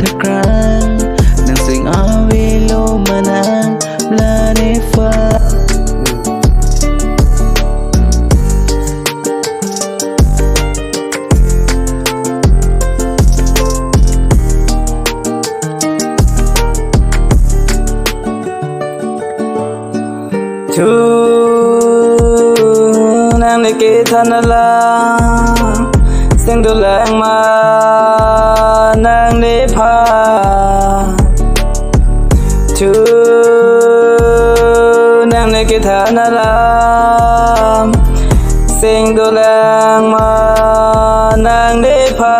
ทุกครั้งนั่งสิ่งอาวิโลมานางและได้ฟังชูนางได้กี่ทันละเสียงดูแรงมานางได้พาชูนางได้กี่ทันละเสียงดูแรงมานางได้พา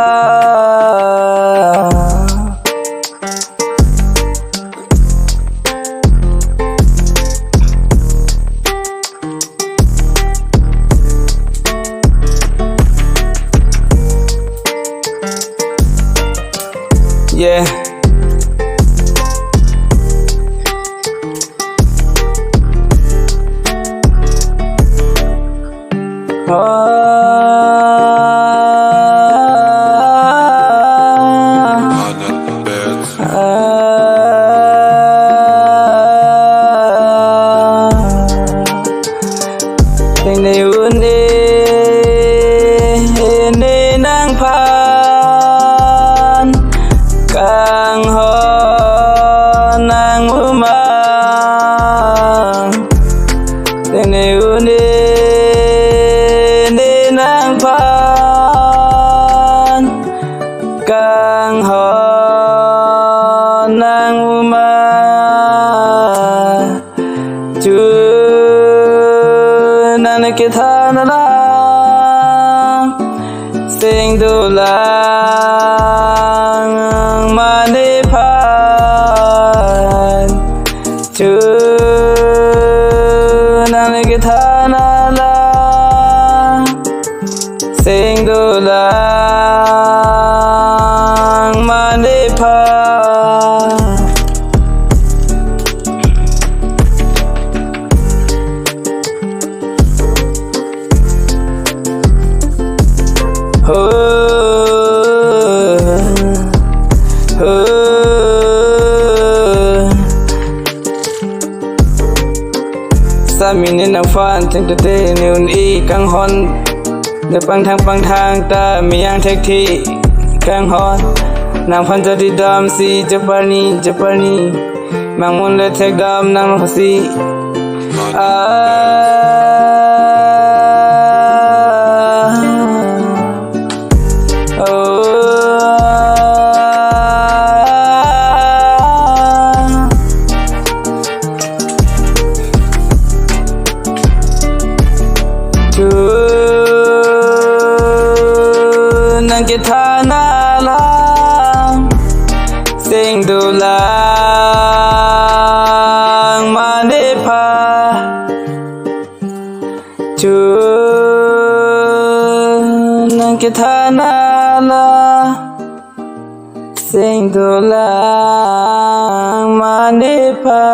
Yeah. Tình yêu đi nang phan càng ho nang umang tình yêu đi nang phan càng ho nang umang chưa nang kia tha na la sing du lang ma ni phan chu nang kia tha na la sing du lang ma ni phan Sa mình nên nằm phan trên thực tế nếu y căng hòn để băng thang ta mi yang thek thi căng hòn nằm phan cho đi đam si Japani mang muốn lên thek đam nằm si nang kita na lang sing du lang ma ni pha chu nang kita na lang sing du lang ma ni pha